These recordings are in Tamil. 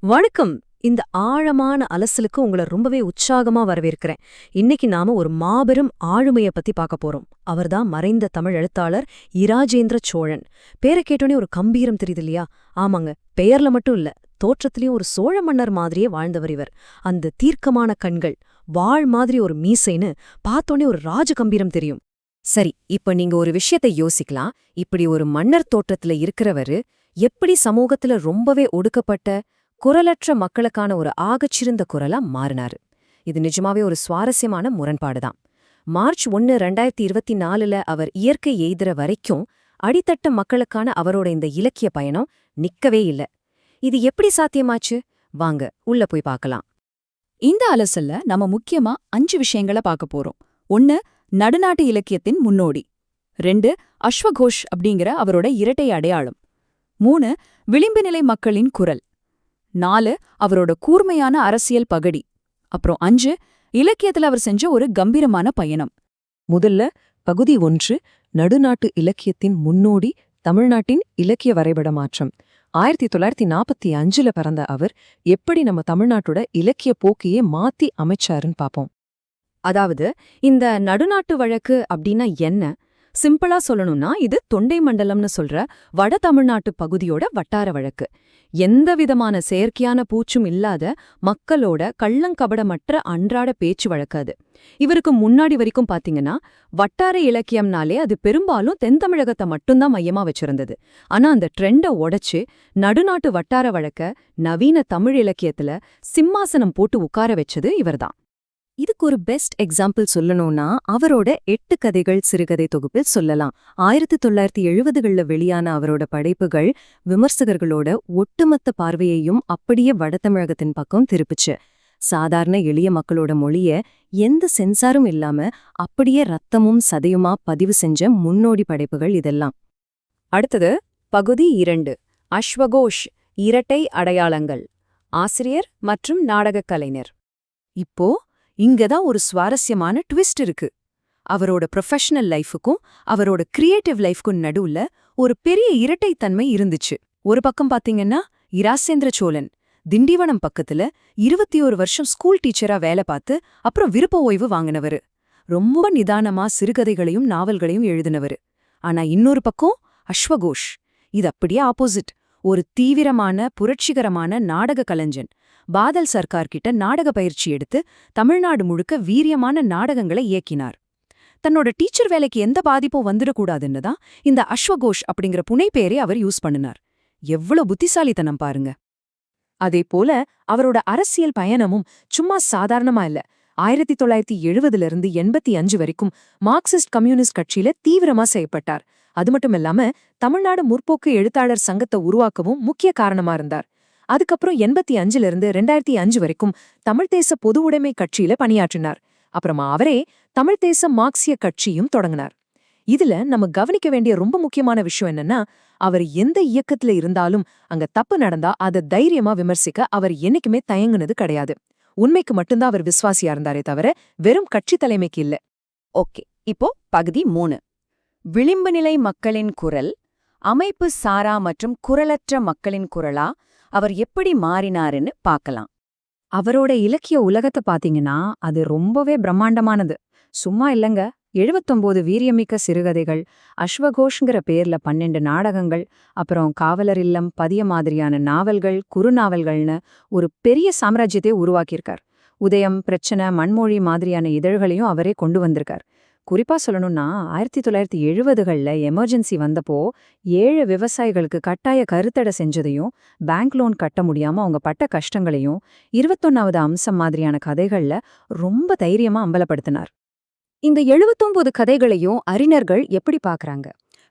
வணக்கம். இந்த ஆழமான அலசலுக்கு உங்கள ரொம்பவே உற்சாகமா வரவேற்கிறேன். இன்னைக்கு நாம ஒரு மாபெரும் ஆளுமைய பத்தி பார்க்க போறோம். அவர்தான் மறைந்த தமிழ் எழுத்தாளர் இராஜேந்திர சோழன். பேரை கேட்டோனே ஒரு கம்பீரம் தெரியுது இல்லையா? ஆமாங்க, பெயர்ல மட்டும் இல்ல, தோற்றத்திலயும் ஒரு சோழ மன்னர் மாதிரியே வாழ்ந்தவர் இவர். அந்த தீர்க்கமான கண்கள், வாள் மாதிரி ஒரு மீசைன்னு பார்த்தோனே ஒரு ராஜ கம்பீரம் தெரியும். சரி, இப்ப நீங்க ஒரு விஷயத்தை யோசிக்கலாம். இப்படி ஒரு மன்னர் தோற்றத்துல இருக்கிறவரு எப்படி சமூகத்துல ரொம்பவே ஒடுக்கப்பட்ட குரலற்ற மக்களுக்கான ஒரு ஆகச்சிறந்த குரலா மாறினாரு? இது நிஜமாவே ஒரு சுவாரஸ்யமான முரண்பாடுதான். மார்ச் 1, 2024 அவர் இயற்கை எய்துற வரைக்கும் அடித்தட்ட மக்களுக்கான அவரோட இந்த இலக்கிய பயணம் நிக்கவே இல்ல. இது எப்படி சாத்தியமாச்சு? வாங்க உள்ள போய் பார்க்கலாம். இந்த அலசல்ல நம்ம முக்கியமா 5 விஷயங்களை பார்க்க போறோம். 1, நடுநாட்டு இலக்கியத்தின் முன்னோடி. 2, அஸ்வகோஷ் அப்படிங்கிற அவரோட இரட்டை அடையாளம். 3, விளிம்பு நிலை மக்களின் குரல். 4, அவரோட கூர்மையான அரசியல் பகடி. அப்புறம் 5, இலக்கியத்துல அவர் செஞ்ச ஒரு கம்பீரமான பயணம். முதல்ல பகுதி 1, நடுநாட்டு இலக்கியத்தின் முன்னோடி, தமிழ்நாட்டின் இலக்கிய வரைபட மாற்றம். 1945 பிறந்த அவர் எப்படி நம்ம தமிழ்நாட்டோட இலக்கிய போக்கையே மாத்தி அமைச்சாருன்னு பாப்போம். அதாவது, இந்த நடுநாட்டு வழக்கு அப்படின்னா என்ன? சிம்பிளா சொல்லணும்னா, இது தொண்டை மண்டலம்னு சொல்ற வட தமிழ்நாட்டு பகுதியோட வட்டார வழக்கு. எந்த விதமான செயற்கையான பூச்சும் இல்லாத மக்களோட கள்ளங்கபடமற்ற அன்றாட பேச்சு வழக்கு அது. இவருக்கு முன்னாடி வரைக்கும் பாத்தீங்கன்னா, வட்டார இலக்கியம்னாலே அது பெரும்பாலும் தென் தமிழகத்தை மட்டும்தான் மையமா வச்சிருந்தது. ஆனா அந்த ட்ரெண்ட உடைச்சு நடுநாட்டு வட்டார வழக்க நவீன தமிழ் இலக்கியத்துல சிம்மாசனம் போட்டு உட்கார வச்சது இவர்தான். இதுக்கு ஒரு பெஸ்ட் எக்ஸாம்பிள் சொல்லணும்னா அவரோட 8 கதைகள் சிறுகதை தொகுப்பில் சொல்லலாம். 1970களில் வெளியான அவரோட படைப்புகள் விமர்சகர்களோட ஒட்டுமொத்த பார்வையையும் அப்படியே வடதமிழகத்தின் பக்கம் திருப்பிச்சு. சாதாரண எளிய மக்களோட மொழிய எந்த சென்சாரும் இல்லாம அப்படியே ரத்தமும் சதையுமா பதிவு செஞ்ச முன்னோடி படைப்புகள் இதெல்லாம். அடுத்தது பகுதி 2, அஸ்வகோஷ் இரட்டை அடையாளங்கள். ஆசிரியர் மற்றும் நாடகக் கலைஞர். இப்போ இங்கதான் ஒரு சுவாரஸ்யமான ட்விஸ்ட் இருக்கு. அவரோட ப்ரொஃபஷனல் லைஃபுக்கும் அவரோட கிரியேட்டிவ் லைஃப்க்கும் நடுவுல ஒரு பெரிய இரட்டைத்தன்மை இருந்துச்சு. ஒரு பக்கம் பாத்தீங்கன்னா இராசேந்திர சோழன் திண்டிவனம் பக்கத்துல 21 வருஷம் ஸ்கூல் டீச்சரா வேலை பார்த்து அப்புறம் விருப்ப ஓய்வு வாங்கினவரு. ரொம்ப நிதானமா சிறுகதைகளையும் நாவல்களையும் எழுதினவரு. ஆனா இன்னொரு பக்கம் அஸ்வகோஷ், இது அப்படியே ஆப்போசிட். ஒரு தீவிரமான புரட்சிகரமான நாடக கலைஞன். பாதல் சர்க்கார் கிட்ட நாடக பயிற்சி எடுத்து தமிழ்நாடு முழுக்க வீரியமான நாடகங்களை இயக்கினார். தன்னோட டீச்சர் வேலைக்கு எந்த பாதிப்பும் வந்துடக்கூடாதுன்னு தான் இந்த அஸ்வகோஷ் அப்படிங்கிற புனைப்பெயரை அவர் யூஸ் பண்ணினார். எவ்வளவு புத்திசாலித்தனம் பாருங்க. அதே போல அவரோட அரசியல் பயணமும் சும்மா சாதாரணமா இல்ல. 1970 85 வரைக்கும் மார்க்சிஸ்ட் கம்யூனிஸ்ட் கட்சியில தீவிரமா செயல்பட்டார். அது மட்டும் இல்லாம தமிழ்நாடு முற்போக்கு எழுத்தாளர் சங்கத்தை உருவாக்கவும் முக்கிய காரணமா இருந்தார். அதுக்கப்புறம் 85 2005 வரைக்கும் தமிழ்தேச பொது உடைமை கட்சியில பணியாற்றினார். அப்புறமா அவரே தமிழ்தேச மார்க்சிய கட்சியும் தொடங்கினார். இதுல நம்ம கவனிக்க வேண்டிய ரொம்ப முக்கியமான விஷயம் என்னன்னா, அவர் எந்த இயக்கத்துல இருந்தாலும் அங்க தப்பு நடந்தா அதை தைரியமா விமர்சிக்க அவர் என்னைக்குமே தயங்குனது கிடையாது. உண்மைக்கு மட்டும்தான் அவர் விசுவாசியா இருந்தாரே தவிர வெறும் கட்சி தலைமைக்கு இல்ல. ஓகே, இப்போ பகுதி 3, விளிம்பு நிலை மக்களின் குரல். அமைப்பு சாரா மற்றும் குரலற்ற மக்களின் குரலா அவர் எப்படி மாறினாருன்னு பார்க்கலாம். அவரோட இலக்கிய உலகத்தை பாத்தீங்கன்னா அது ரொம்பவே பிரம்மாண்டமானது. சும்மா இல்லங்க. 79 வீரியமிக்க சிறுகதைகள், அஸ்வகோஷ்ங்கிற பேர்ல 12 நாடகங்கள், அப்புறம் காவலர் இல்லம், பதிய மாதிரியான நாவல்கள், குறுநாவல்கள்னு ஒரு பெரிய சாம்ராஜ்யத்தை உருவாக்கியிருக்கார். உதயம், பிரச்சனை, மண்மொழி மாதிரியான இதழ்களையும் அவரே கொண்டு வந்திருக்கார். குறிப்பா சொல்லணும்னா 1970களில் எமர்ஜென்சி வந்தப்போ 7 விவசாயிகளுக்கு கட்டாய கருத்தடை செஞ்சதையும், பேங்க் லோன் கட்ட முடியாம அவங்க பட்ட கஷ்டங்களையும் 21வது அம்சம் மாதிரியான கதைகள்ல ரொம்ப தைரியமா அம்பலப்படுத்தினார். இந்த 79 கதைகளையும் அறிஞர்கள் எப்படி பார்க்கறாங்க?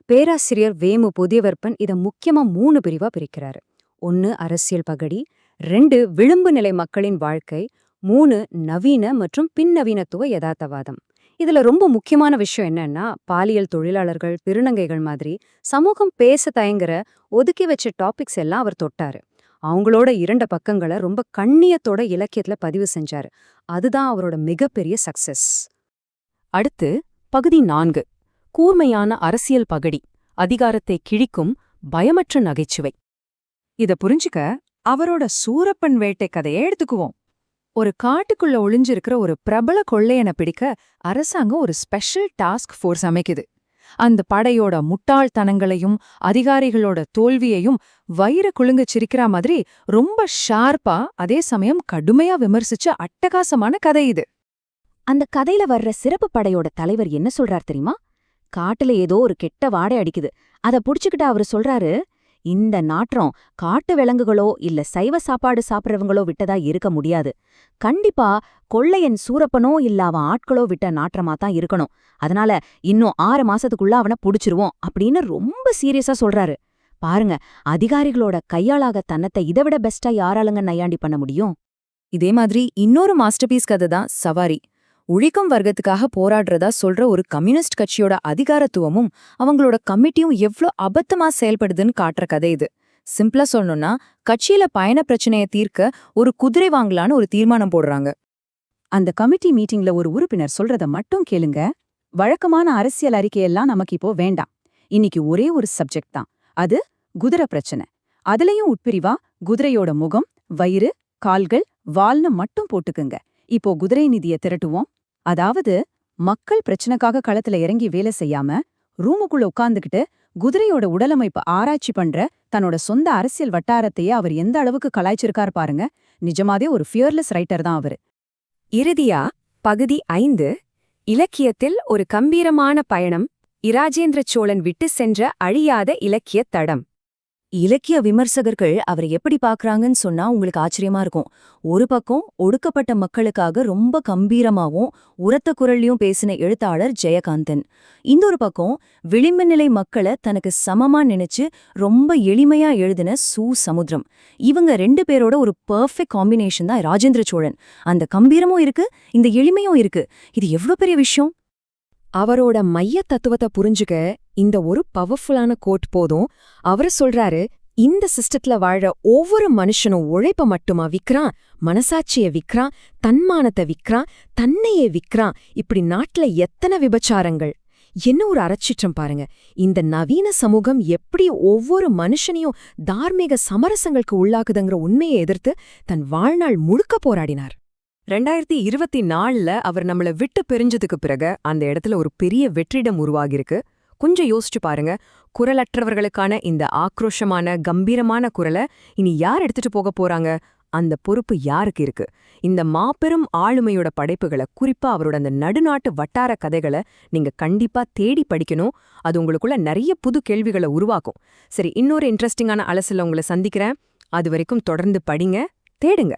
பேராசிரியர் வேமு புதியவர்பன் இதை முக்கியமா 3 பிரிவா பிரிக்கிறாரு. 1, அரசியல் பகடி. 2, விளிம்பு நிலை மக்களின் வாழ்க்கை. 3, நவீன மற்றும் பின்னவீனத்துவ யதார்த்தவாதம். இதுல ரொம்ப முக்கியமான விஷயம் என்னன்னா, பாலியல் தொழிலாளர்கள், திருநங்கைகள் மாதிரி சமூகம் பேச தயங்குற ஒதுக்கி வச்ச டாபிக்ஸ் எல்லாம் அவர் தொட்டாரு. அவங்களோட 2 பக்கங்களை ரொம்ப கண்ணியத்தோட இலக்கியத்துல பதிவு செஞ்சாரு. அதுதான் அவரோட மிகப்பெரிய சக்சஸ். அடுத்து பகுதி 4, கூர்மையான அரசியல் பகடி. அதிகாரத்தை கிழிக்கும் பயமற்ற நகைச்சுவை. இத புரிஞ்சுக்க அவரோட சூரப்பன் வேட்டை கதையை எடுத்துக்குவோம். ஒரு காட்டுக்குள்ள ஒளிஞ்சிருக்கிற ஒரு பிரபல கொள்ளையனை பிடிக்க அரசாங்கம் ஒரு ஸ்பெஷல் டாஸ்க் ஃபோர்ஸ் அமைக்குது. அந்த படையோட முட்டாள்தனங்களையும் அதிகாரிகளோட தோல்வியையும் வயிற குலுங்க சிரிக்கிற மாதிரி ரொம்ப ஷார்ப்பா அதே சமயம் கடுமையா விமர்சிச்ச அட்டகாசமான கதை இது. அந்த கதையில வர்ற சிறப்பு படையோட தலைவர் என்ன சொல்றார் தெரியுமா? காட்டுல ஏதோ ஒரு கெட்ட வாடை அடிக்குது. அத புடிச்சுக்கிட்டு அவரு சொல்றாரு, இந்த நாற்றம் காட்டு விலங்குகளோ இல்ல சைவ சாப்பாடு சாப்பிடுறவங்களோ விட்டதா இருக்க முடியாது. கண்டிப்பா கொள்ளையன் சூரப்பனோ இல்ல அவன் ஆட்களோ விட்ட நாற்றமா தான் இருக்கணும். அதனால இன்னும் 6 மாசத்துக்குள்ள அவனை புடிச்சிருவோம் அப்படின்னு ரொம்ப சீரியஸா சொல்றாரு. பாருங்க, அதிகாரிகளோட கையாளாக தன்னத்தை இதைவிட பெஸ்டா யாராலுங்க நையாண்டி பண்ண முடியும்? இதே மாதிரி இன்னொரு மாஸ்டர்பீஸ் கதை தான் சவாரி. உழைக்கும் வர்க்கத்துக்காக போராடுறதா சொல்ற ஒரு கம்யூனிஸ்ட் கட்சியோட அதிகாரத்துவமும் அவங்களோட கமிட்டியும் எவ்ளோ அபத்தமா செயல்படுதுன்னு காட்டுற கதை இது. சிம்பிளா சொல்லணும்னா, கட்சியில பயண பிரச்சனையை தீர்க்க ஒரு குதிரை வாங்கலான்னு ஒரு தீர்மானம் போடுறாங்க. அந்த கமிட்டி மீட்டிங்ல ஒரு உறுப்பினர் சொல்றத மட்டும் கேளுங்க. வழக்கமான அரசியல் அறிக்கையெல்லாம் நமக்கு இப்போ வேண்டாம். இன்னைக்கு ஒரே ஒரு சப்ஜெக்ட் தான். அது குதிரை பிரச்சனை. அதுலயும் உட்பிரிவா குதிரையோட முகம், வயிறு, கால்கள், வால்னு மட்டும் போட்டுக்குங்க. இப்போ குதிரை நிதியை திரட்டுவோம். அதாவது மக்கள் பிரச்சனைக்காக களத்துல இறங்கி வேலை செய்யாம ரூமுக்குள்ள உட்கார்ந்துகிட்டு குதிரையோட உடலமைப்பு ஆராய்ச்சி பண்ற தன்னோட சொந்த அரசியல் வட்டாரத்தையே அவர் எந்த அளவுக்கு கலாய்ச்சிருக்கார் பாருங்க. நிஜமாவே ஒரு ஃபியர்லெஸ் ரைட்டர் தான் அவரு. இறுதியா பகுதி 5, இலக்கியத்தில் ஒரு கம்பீரமான பயணம், இராஜேந்திர சோழன் விட்டு சென்ற அழியாத இலக்கிய தடம். இலக்கிய விமர்சகர்கள் அவரை எப்படி பார்க்கறாங்கன்னு சொன்னா உங்களுக்கு ஆச்சரியமா இருக்கும். ஒரு பக்கம் ஒடுக்கப்பட்ட மக்களுக்காக ரொம்ப கம்பீரமாவும் உரத்த குரல்லையும் பேசின எழுத்தாளர் ஜெயகாந்தன். இன்னொரு பக்கம் விளிம்பு நிலை மக்களை தனக்கு சமமா நினைச்சு ரொம்ப எளிமையா எழுதின சு. சமுத்திரம். இவங்க 2 பேரோட ஒரு பெர்ஃபெக்ட் காம்பினேஷன் தான் ராஜேந்திர சோழன். அந்த கம்பீரமும் இருக்கு, இந்த எளிமையும் இருக்கு. இது எவ்ளோ பெரிய விஷயம்! அவரோட மைய தத்துவத்தை புரிஞ்சுக்க இந்த ஒரு பவர்ஃபுல்லான கோட் போதும். அவரு சொல்றாரு, இந்த சிஸ்டத்துல வாழ ஒவ்வொரு மனுஷனும் உழைப்ப மட்டுமா விக்கிறான், மனசாட்சிய விக்கிறான், தன்மானத்தை விக்கிறான், தன்னையே விக்கிறான். இப்படி நாட்டுல எத்தனை விபச்சாரங்கள்! என்ன ஒரு அறச்சிற்றம் பாருங்க. இந்த நவீன சமூகம் எப்படி ஒவ்வொரு மனுஷனையும் தார்மீக சமரசங்களுக்கு உள்ளாக்குதுங்கிற உண்மையை எதிர்த்து தன் வாழ்நாள் முழுக்க போராடினார். 2024ல அவர் நம்மள விட்டு பிரிஞ்சதுக்கு பிறகு அந்த இடத்துல ஒரு பெரிய வெற்றிடம் உருவாகிருக்கு. கொஞ்சம் யோசிச்சு பாருங்க. குரலற்றவர்களுக்கான இந்த ஆக்ரோஷமான கம்பீரமான குரலை இனி யார் எடுத்துட்டு போக போறாங்க? அந்த பொறுப்பு யாருக்கு இருக்கு? இந்த மாபெரும் ஆளுமையோட படைப்புகளை, குறிப்பா அவரோட அந்த நடுநாட்டு வட்டார கதைகளை நீங்க கண்டிப்பா தேடி படிக்கணும். அது உங்களுக்குள்ள நிறைய புது கேள்விகளை உருவாக்கும். சரி, இன்னொரு இன்ட்ரெஸ்டிங்கான அலசல உங்களை சந்திக்கிறேன். அது வரைக்கும் தொடர்ந்து படிங்க, தேடுங்க.